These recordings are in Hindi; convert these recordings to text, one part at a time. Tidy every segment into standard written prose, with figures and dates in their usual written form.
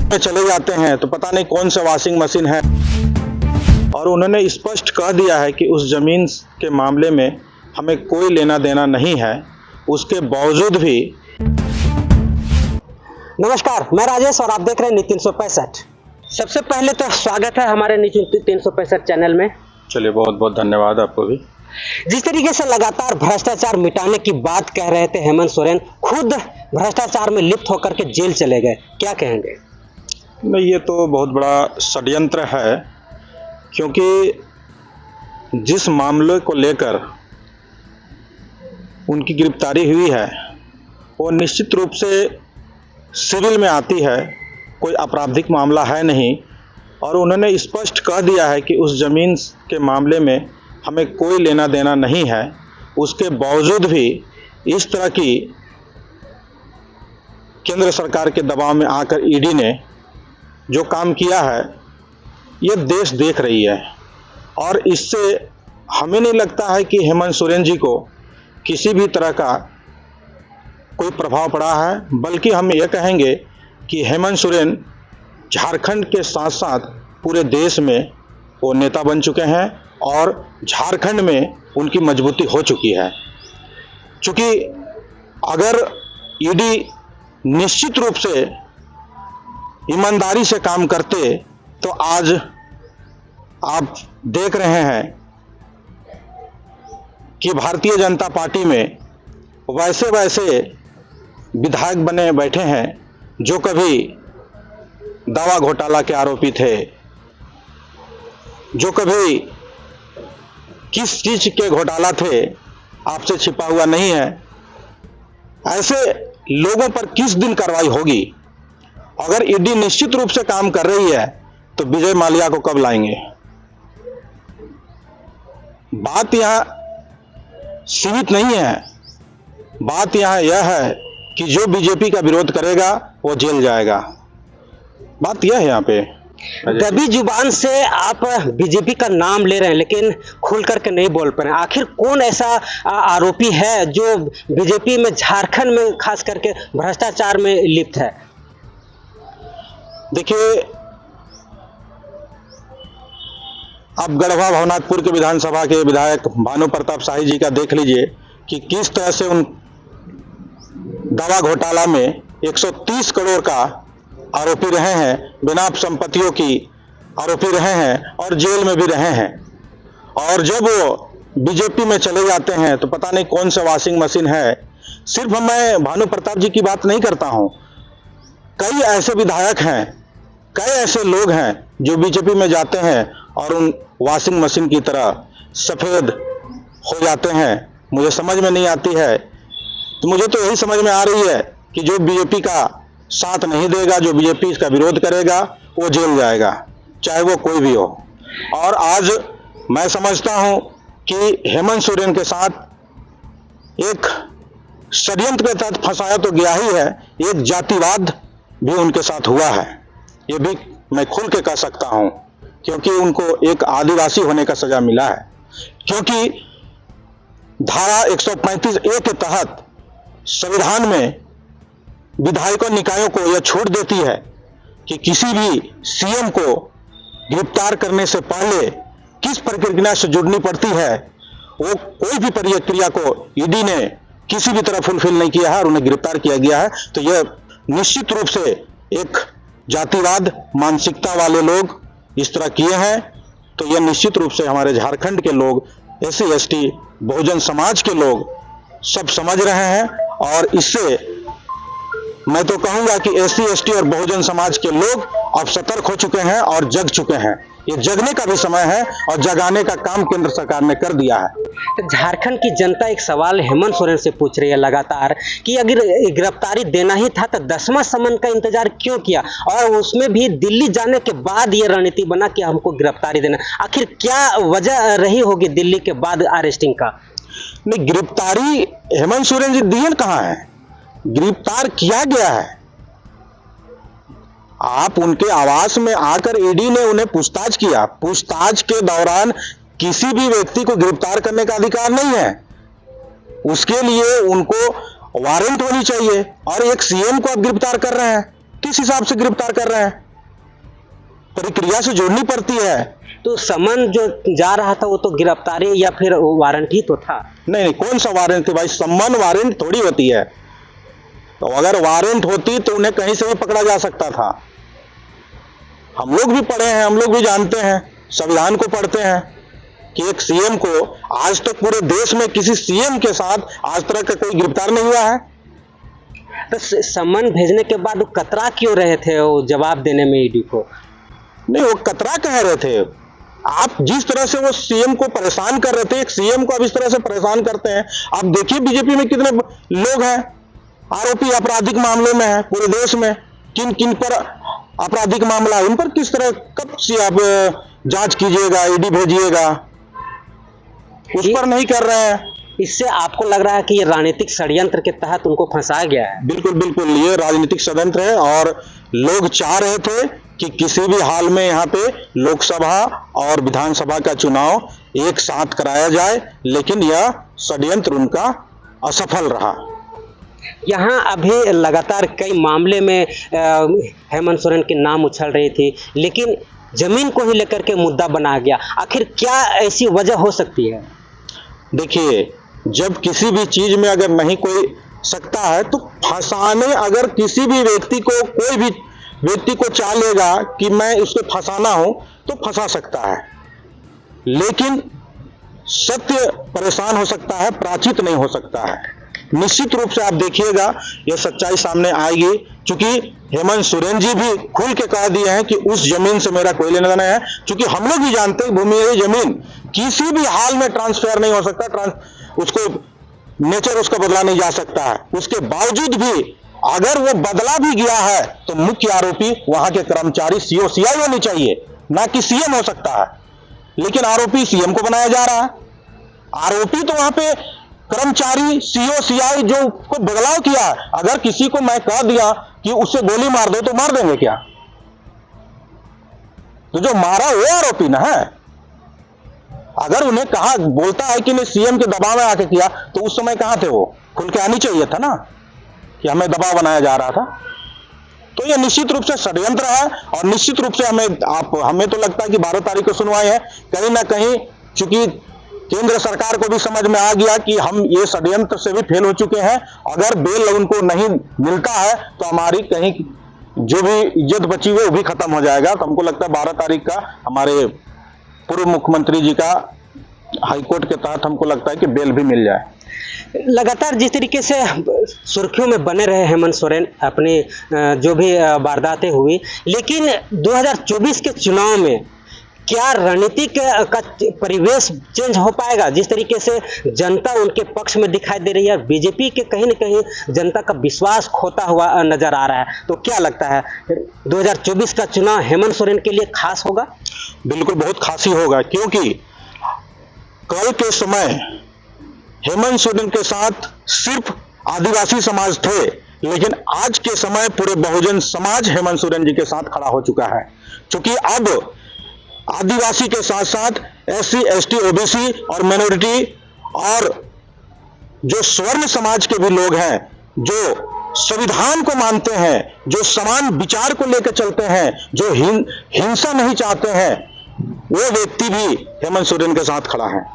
में चले जाते हैं तो पता नहीं कौन सा वॉशिंग मशीन है, और उन्होंने स्पष्ट कह दिया है कि उस ज़मीन के मामले में हमें कोई लेना देना नहीं है। उसके बावजूद भी। नमस्कार, मैं राजेश और आप देख रहे हैं नीति 365। सबसे पहले तो स्वागत है हमारे नीति 365 चैनल में। चलिए, बहुत बहुत धन्यवाद आपको भी। जिस तरीके से लगातार भ्रष्टाचार मिटाने की बात कह रहे थे हेमंत सोरेन, खुद भ्रष्टाचार में लिप्त होकर के जेल चले गए, क्या कहेंगे? नहीं, ये तो बहुत बड़ा षड्यंत्र है, क्योंकि जिस मामले को लेकर उनकी गिरफ्तारी हुई है वो निश्चित रूप से सिविल में आती है, कोई आपराधिक मामला है नहीं। और उन्होंने स्पष्ट कह दिया है कि उस ज़मीन के मामले में हमें कोई लेना देना नहीं है। उसके बावजूद भी इस तरह की केंद्र सरकार के दबाव में आकर ईडी ने जो काम किया है, ये देश देख रही है। और इससे हमें नहीं लगता है कि हेमंत सोरेन जी को किसी भी तरह का कोई प्रभाव पड़ा है, बल्कि हम ये कहेंगे कि हेमंत सोरेन झारखंड के साथ साथ पूरे देश में वो नेता बन चुके हैं और झारखंड में उनकी मजबूती हो चुकी है। क्योंकि अगर ईडी निश्चित रूप से ईमानदारी से काम करते तो आज आप देख रहे हैं कि भारतीय जनता पार्टी में वैसे वैसे विधायक बने बैठे हैं जो कभी दवा घोटाला के आरोपी थे, जो कभी किस चीज के घोटाला थे आपसे छिपा हुआ नहीं है। ऐसे लोगों पर किस दिन कार्रवाई होगी? अगर ईडी निश्चित रूप से काम कर रही है तो विजय माल्या को कब लाएंगे? बात यहां सीमित नहीं है, बात यहां यह है कि जो बीजेपी का विरोध करेगा वो जेल जाएगा। बात यह है यहाँ पे। दबी जुबान से आप बीजेपी का नाम ले रहे हैं लेकिन खुल करके नहीं बोल पा रहे हैं। आखिर कौन ऐसा आरोपी है जो बीजेपी में झारखंड में खास करके भ्रष्टाचार में लिप्त है? देखिए, आप गढ़वा भवनाथपुर के विधानसभा के विधायक भानु प्रताप शाही जी का देख लीजिए कि किस तरह से उन दवा घोटाला में 130 करोड़ का आरोपी रहे हैं, बिना संपत्तियों की आरोपी रहे हैं और जेल में भी रहे हैं। और जब वो बीजेपी में चले जाते हैं तो पता नहीं कौन सा वॉशिंग मशीन है। सिर्फ मैं भानु प्रताप जी की बात नहीं करता हूं, कई ऐसे विधायक हैं, कई ऐसे लोग हैं जो बीजेपी में जाते हैं और उन वॉशिंग मशीन की तरह सफेद हो जाते हैं। मुझे समझ में नहीं आती है, तो मुझे तो यही समझ में आ रही है कि जो बीजेपी का साथ नहीं देगा, जो बीजेपी का विरोध करेगा, वो जेल जाएगा, चाहे वो कोई भी हो। और आज मैं समझता हूं कि हेमंत सोरेन के साथ एक षड्यंत्र के तहत फंसाया तो गया ही है, एक जातिवाद भी उनके साथ हुआ है, ये भी मैं खुल के कह सकता हूं, क्योंकि उनको एक आदिवासी होने का सजा मिला है। क्योंकि धारा 135A के तहत संविधान में विधायकों निकायों को यह छूट देती है कि किसी भी सीएम को गिरफ्तार करने से पहले किस प्रक्रिया से जुड़नी पड़ती है, वो कोई भी प्रक्रिया को ईडी ने किसी भी तरह फुलफिल नहीं किया है और उन्हें गिरफ्तार किया गया है। तो यह निश्चित रूप से एक जातिवाद मानसिकता वाले लोग इस तरह किए हैं। तो यह निश्चित रूप से हमारे झारखंड के लोग, SC ST बहुजन समाज के लोग सब समझ रहे हैं। और इससे मैं तो कहूंगा कि SC ST और बहुजन समाज के लोग अब सतर्क हो चुके हैं और जग चुके हैं। ये जगने का भी समय है और जगाने का काम केंद्र सरकार ने कर दिया है। तो झारखंड की जनता एक सवाल हेमंत सोरेन से पूछ रही है लगातार कि अगर गिरफ्तारी देना ही था तो 10वां समन का इंतजार क्यों किया, और उसमें भी दिल्ली जाने के बाद ये रणनीति बना कि हमको गिरफ्तारी देना। आखिर क्या वजह रही होगी दिल्ली के बाद अरेस्टिंग का? नहीं, गिरफ्तारी हेमंत सोरेन जी दिए कहाँ है? गिरफ्तार किया गया है। आप उनके आवास में आकर ईडी ने उन्हें पूछताछ किया। पूछताछ के दौरान किसी भी व्यक्ति को गिरफ्तार करने का अधिकार नहीं है। उसके लिए उनको वारंट होनी चाहिए और एक सीएम को आप गिरफ्तार कर रहे हैं, किस हिसाब से गिरफ्तार कर रहे हैं? प्रक्रिया से जोड़नी पड़ती है। तो समन जो जा रहा था वो तो गिरफ्तारी या फिर वारंट ही तो था। नहीं, कौन सा वारंट थी भाई? सम्मन वारंट थोड़ी होती है। तो अगर वारंट होती तो उन्हें कहीं से भी पकड़ा जा सकता था। हम लोग भी पढ़े हैं, हम लोग भी जानते हैं, संविधान को पढ़ते हैं कि एक सीएम को, आज तक पूरे देश में किसी सीएम के साथ आज तक का कोई गिरफ्तार नहीं हुआ है। तो समन भेजने के बाद वो कतरा क्यों रहे थे वो जवाब देने में ईडी को? नहीं, वो कतरा कह रहे थे। आप जिस तरह से वो सीएम को परेशान कर रहे थे, एक सीएम को अब इस तरह से परेशान करते हैं। आप देखिए बीजेपी में कितने लोग हैं आरोपी आपराधिक मामलों में है पूरे देश में। किन किन पर आपराधिक मामला है, उन पर किस तरह, कब से आप जांच कीजिएगा, ईडी भेजिएगा, उस पर नहीं कर रहे हैं। इससे आपको लग रहा है कि ये राजनीतिक षड्यंत्र के तहत उनको फंसाया गया है? बिल्कुल बिल्कुल, ये राजनीतिक षड्यंत्र है और लोग चाह रहे थे कि किसी भी हाल में यहाँ पे लोकसभा और विधानसभा का चुनाव एक साथ कराया जाए, लेकिन यह षड्यंत्र उनका असफल रहा। यहाँ अभी लगातार कई मामले में हेमंत सोरेन के नाम उछल रही थी, लेकिन जमीन को ही लेकर के मुद्दा बना गया। आखिर क्या ऐसी वजह हो सकती है? देखिए, जब किसी भी चीज में अगर नहीं कोई सकता है तो फंसाने, अगर किसी भी व्यक्ति को, कोई भी व्यक्ति को चाह लेगा कि मैं उसको फंसाना हूं तो फंसा सकता है, लेकिन सत्य परेशान हो सकता है, प्राचित नहीं हो सकता है। निश्चित रूप से आप देखिएगा यह सच्चाई सामने आएगी, क्योंकि हेमंत सोरेन जी भी खुल के कह दिए हैं कि उस जमीन से मेरा कोई लेना देना है। क्योंकि हम लोग भी जानते हैं भूमि जमीन किसी भी हाल में ट्रांसफर नहीं हो सकता, उसको नेचर उसका बदला नहीं जा सकता है। उसके बावजूद भी अगर वो बदला भी गया है तो मुख्य आरोपी वहां के कर्मचारी सीओ सीआई होनी चाहिए, ना कि सीएम हो सकता है। लेकिन आरोपी सीएम को बनाया जा रहा है। आरोपी तो वहां पे कर्मचारी सीओ सीआई जो को बदलाव किया है। अगर किसी को मैं कह दिया कि उससे गोली मार दो तो मार देंगे क्या? तो जो मारा वो आरोपी ना है। अगर उन्हें कहा, बोलता है कि मैं सीएम के दबाव में आके किया, तो उस समय कहां थे वो? खुल के आनी चाहिए था ना कि हमें दबाव बनाया जा रहा था। तो यह निश्चित रूप से षड्यंत्र है और निश्चित रूप से हमें तो लगता है कि 12 तारीख को सुनवाई है। कहीं ना कहीं चूंकि केंद्र सरकार को भी समझ में आ गया कि हम ये षड्यंत्र से भी फेल हो चुके हैं। अगर बेल उनको नहीं मिलता है तो हमारी कहीं जो भी इज्जत बची हुई वो भी खत्म हो जाएगा। तो हमको लगता है 12 तारीख का हमारे पूर्व मुख्यमंत्री जी का हाईकोर्ट के तहत हमको लगता है कि बेल भी मिल जाए। लगातार जिस तरीके से सुर्खियों में बने रहे हेमंत सोरेन अपनी जो भी वारदातें हुई, लेकिन 2024 के चुनाव में क्या रणनीतिक का परिवेश चेंज हो पाएगा? जिस तरीके से जनता उनके पक्ष में दिखाई दे रही है, बीजेपी के कहीं न कहीं जनता का विश्वास खोता हुआ नजर आ रहा है, तो क्या लगता है 2024 का चुनाव हेमंत सोरेन के लिए खास होगा? बिल्कुल बहुत खासी होगा, क्योंकि कल के समय हेमंत सोरेन के साथ सिर्फ आदिवासी समाज थे, लेकिन आज के समय पूरे बहुजन समाज हेमंत सोरेन जी के साथ खड़ा हो चुका है। क्योंकि अब आदिवासी के साथ साथ एससी, एसटी, ओबीसी और माइनॉरिटी और जो स्वर्ण समाज के भी लोग हैं, जो संविधान को मानते हैं, जो समान विचार को लेकर चलते हैं, जो हिंसा नहीं चाहते हैं, वो व्यक्ति भी हेमंत सोरेन के साथ खड़ा है।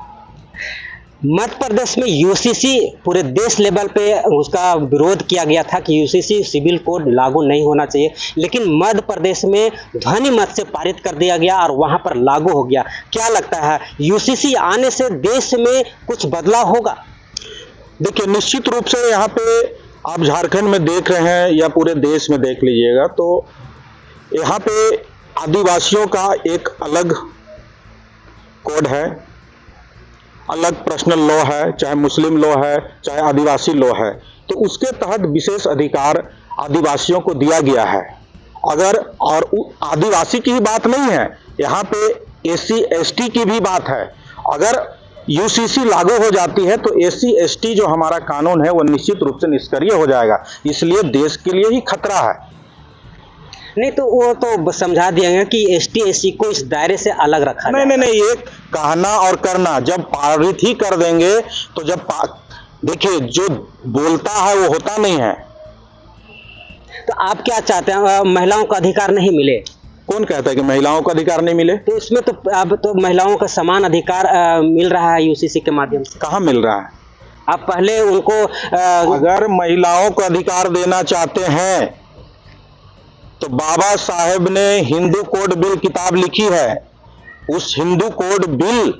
मध्य प्रदेश में यूसीसी पूरे देश लेवल पे उसका विरोध किया गया था कि यूसीसी सिविल कोड लागू नहीं होना चाहिए, लेकिन मध्य प्रदेश में ध्वनि मत से पारित कर दिया गया और वहां पर लागू हो गया। क्या लगता है यूसीसी आने से देश में कुछ बदलाव होगा? देखिए, निश्चित रूप से यहाँ पे आप झारखंड में देख रहे हैं या पूरे देश में देख लीजिएगा तो यहाँ पे आदिवासियों का एक अलग कोड है, अलग पर्सनल लॉ है, चाहे मुस्लिम लॉ है, चाहे आदिवासी लॉ है। तो उसके तहत विशेष अधिकार आदिवासियों को दिया गया है। अगर और आदिवासी की ही बात नहीं है, यहाँ पे एससी, एसटी की भी बात है। अगर यूसीसी लागू हो जाती है तो एससी, एसटी जो हमारा कानून है वो निश्चित रूप से निष्क्रिय हो जाएगा। इसलिए देश के लिए ही खतरा है। नहीं तो वो तो समझा दिया कि एसटी एससी को इस दायरे से अलग रखा नहीं, ये कहना और करना जब पारित ही कर देंगे तो देखिए जो बोलता है वो होता नहीं है। तो आप क्या चाहते हैं, महिलाओं को अधिकार नहीं मिले? कौन कहता है कि महिलाओं को अधिकार नहीं मिले? तो इसमें तो अब तो महिलाओं का समान अधिकार मिल रहा है यूसीसी के माध्यम से। कहाँ मिल रहा है? आप पहले उनको अगर महिलाओं को अधिकार देना चाहते हैं तो बाबा साहेब ने हिंदू कोड बिल किताब लिखी है। उस हिंदू कोड बिल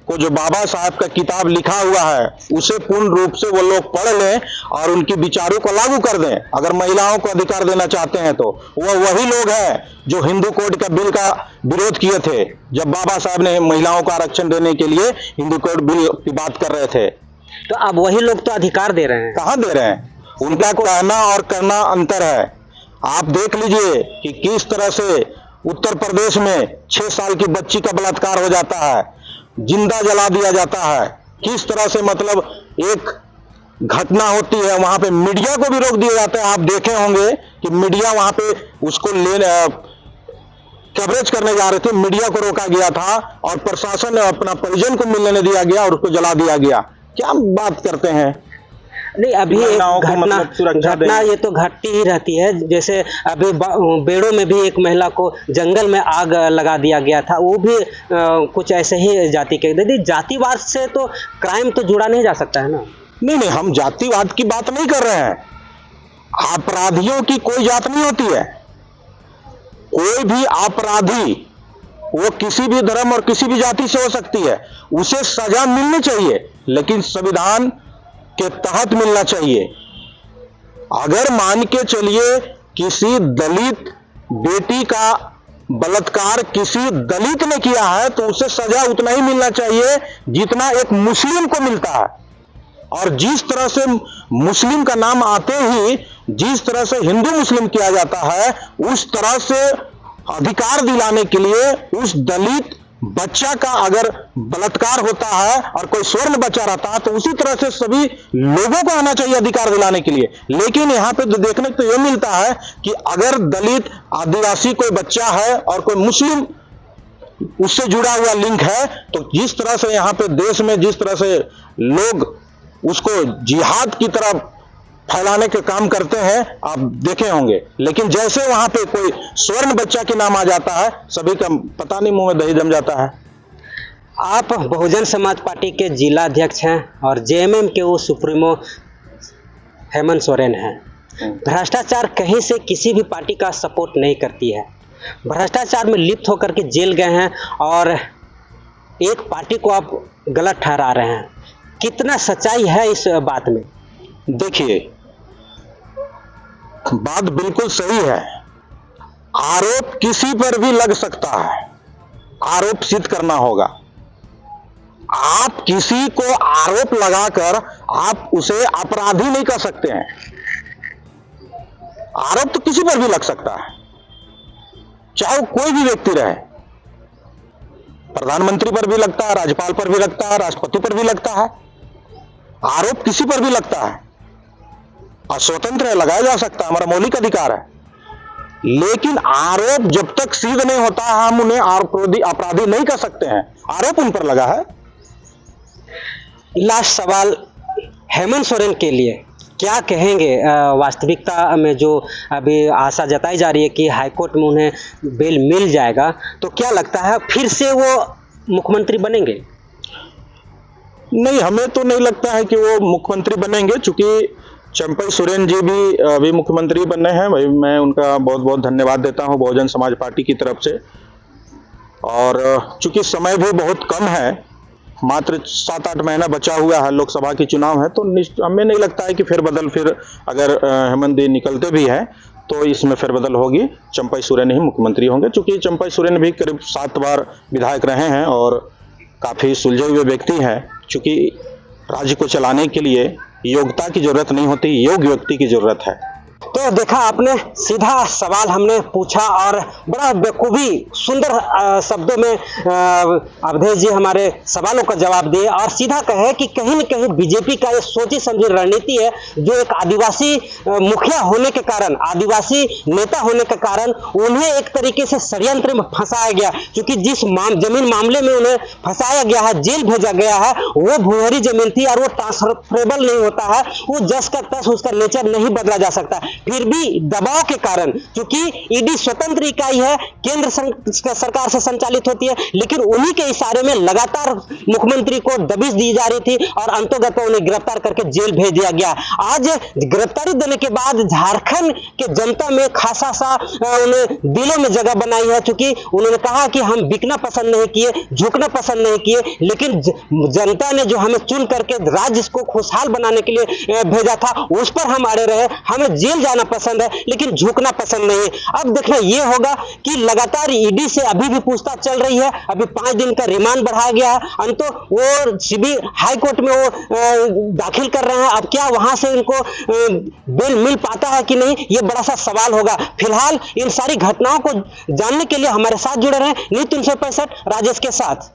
को जो बाबा साहब का किताब लिखा हुआ है उसे पूर्ण रूप से वो लोग पढ़ लें और उनके विचारों को लागू कर दें। अगर महिलाओं को अधिकार देना चाहते हैं तो वो वही लोग हैं जो हिंदू कोड का बिल का विरोध किए थे जब बाबा साहब ने महिलाओं को आरक्षण देने के लिए हिंदू कोड बिल की बात कर रहे थे। तो अब वही लोग तो अधिकार दे रहे हैं। कहाँ दे रहे हैं? उनका कहना और करना अंतर है। आप देख लीजिए कि किस तरह से उत्तर प्रदेश में 6 साल की बच्ची का बलात्कार हो जाता है, जिंदा जला दिया जाता है। किस तरह से मतलब एक घटना होती है, वहां पे मीडिया को भी रोक दिया जाता है। आप देखे होंगे कि मीडिया वहां पे उसको कवरेज करने जा रहे थे, मीडिया को रोका गया था और प्रशासन ने अपना परिजन को मिलने नहीं दिया गया और उसको जला दिया गया। क्या बात करते हैं? नहीं, अभी एक घटना ये तो घटती ही रहती है। जैसे अभी बेड़ों में भी एक महिला को जंगल में आग लगा दिया गया था, वो भी कुछ ऐसे ही जाति के। यदि जातिवाद से तो क्राइम तो जुड़ा नहीं जा सकता है ना? नहीं, हम जातिवाद की बात नहीं कर रहे हैं। अपराधियों की कोई जात नहीं होती है। कोई भी अपराधी वो किसी भी धर्म और किसी भी जाति से हो सकती है, उसे सजा मिलनी चाहिए, लेकिन संविधान के तहत मिलना चाहिए। अगर मान के चलिए किसी दलित बेटी का बलात्कार किसी दलित ने किया है तो उसे सजा उतना ही मिलना चाहिए जितना एक मुस्लिम को मिलता है। और जिस तरह से मुस्लिम का नाम आते ही जिस तरह से हिंदू मुस्लिम किया जाता है, उस तरह से अधिकार दिलाने के लिए उस दलित बच्चा का अगर बलात्कार होता है और कोई स्वर्ण बच्चा रहता है तो उसी तरह से सभी लोगों को आना चाहिए अधिकार दिलाने के लिए। लेकिन यहाँ पे देखने को यह मिलता है कि अगर दलित आदिवासी कोई बच्चा है और कोई मुस्लिम उससे जुड़ा हुआ लिंक है तो जिस तरह से यहाँ पे देश में जिस तरह से लोग उसको जिहाद की तरफ फैलाने के काम करते हैं आप देखे होंगे। लेकिन जैसे वहां पे कोई स्वर्ण बच्चा के नाम आ जाता है सभी का पता नहीं मुंह में दही जम जाता है। आप बहुजन समाज पार्टी के जिला अध्यक्ष हैं और जेएमएम के वो सुप्रीमो हेमंत सोरेन हैं। भ्रष्टाचार कहीं से किसी भी पार्टी का सपोर्ट नहीं करती है। भ्रष्टाचार में लिप्त होकर के जेल गए हैं और एक पार्टी को आप गलत ठहरा रहे हैं। कितना सच्चाई है इस बात में? देखिए, बात बिल्कुल सही है। आरोप किसी पर भी लग सकता है, आरोप सिद्ध करना होगा। आप किसी को आरोप लगाकर आप उसे अपराधी नहीं कर सकते हैं। आरोप तो किसी पर भी लग सकता है, चाहे वो कोई भी व्यक्ति रहे। प्रधानमंत्री पर भी लगता है, राज्यपाल पर भी लगता है, राष्ट्रपति पर भी लगता है। आरोप किसी पर भी लगता है और स्वतंत्र है, लगाया जा सकता है, हमारा मौलिक अधिकार है। लेकिन आरोप जब तक सिद्ध नहीं होता हम उन्हें अपराधी नहीं कर सकते हैं। आरोप उन पर लगा है। लास्ट सवाल हेमंत सोरेन के लिए क्या कहेंगे? वास्तविकता में जो अभी आशा जताई जा रही है कि हाईकोर्ट में उन्हें बेल मिल जाएगा, तो क्या लगता है फिर से वो मुख्यमंत्री बनेंगे? नहीं, हमें तो नहीं लगता है कि वो मुख्यमंत्री बनेंगे, चूंकि चंपई सोरेन जी भी अभी मुख्यमंत्री बने हैं। भाई मैं उनका बहुत बहुत धन्यवाद देता हूं बहुजन समाज पार्टी की तरफ से। और चूंकि समय भी बहुत कम है, मात्र 7-8 महीना बचा हुआ है, लोकसभा की चुनाव है, तो हमें नहीं लगता है कि फिर अगर हेमंत जी निकलते भी हैं तो इसमें फेरबदल होगी, चंपई सोरेन ही मुख्यमंत्री होंगे। चूंकि चंपई सोरेन भी करीब 7 बार विधायक रहे हैं और काफ़ी सुलझे हुए व्यक्ति हैं। चूंकि राज्य को चलाने के लिए योग्यता की जरूरत नहीं होती, योग्य व्यक्ति की जरूरत है। तो देखा आपने, सीधा सवाल हमने पूछा और बड़ा बेखूबी सुंदर शब्दों में अवधेश जी हमारे सवालों का जवाब दिए और सीधा कहे कि कहीं न कहीं बीजेपी का ये सोची समझी रणनीति है जो एक आदिवासी मुखिया होने के कारण, आदिवासी नेता होने के कारण उन्हें एक तरीके से षड्यंत्र में फंसाया गया। क्योंकि जिस जमीन मामले में उन्हें फंसाया गया है, जेल भेजा गया है, वो भूहरी जमीन थी और वो ट्रांसफरेबल नहीं होता है, वो जस का तस उसका नेचर नहीं बदला जा सकता। फिर भी दबाव के कारण, क्योंकि ईडी स्वतंत्र इकाई है, केंद्र सरकार से संचालित होती है, लेकिन उन्हीं के इशारे में लगातार मुख्यमंत्री को दबिश दी जा रही थी और अंतोगत उन्हें गिरफ्तार करके जेल भेज दिया गया। आज गिरफ्तारी देने के बाद झारखंड के जनता में खासा सा उन्हें दिलों में जगह बनाई है, क्योंकि उन्होंने कहा कि हम बिकना पसंद नहीं किए, झुकना पसंद नहीं किए, लेकिन जनता ने जो हमें चुन करके राज्य को खुशहाल बनाने के लिए भेजा था उस पर हम अड़े रहे। हमें जेल जाना पसंद है लेकिन झुकना पसंद नहीं। अब देखना यह होगा कि लगातार ईडी से अभी भी पूछताछ चल रही है। अभी 5 दिन का रिमांड बढ़ाया गया है, अंतो वो सीबी हाई कोर्ट में वो दाखिल कर रहे हैं। अब क्या वहां से इनको बेल मिल पाता है कि नहीं, ये बड़ा सा सवाल होगा। फिलहाल इन सारी घटनाओं को जानने के लिए हमारे साथ जुड़े रहे न्यूज़ 365 राजेश के साथ।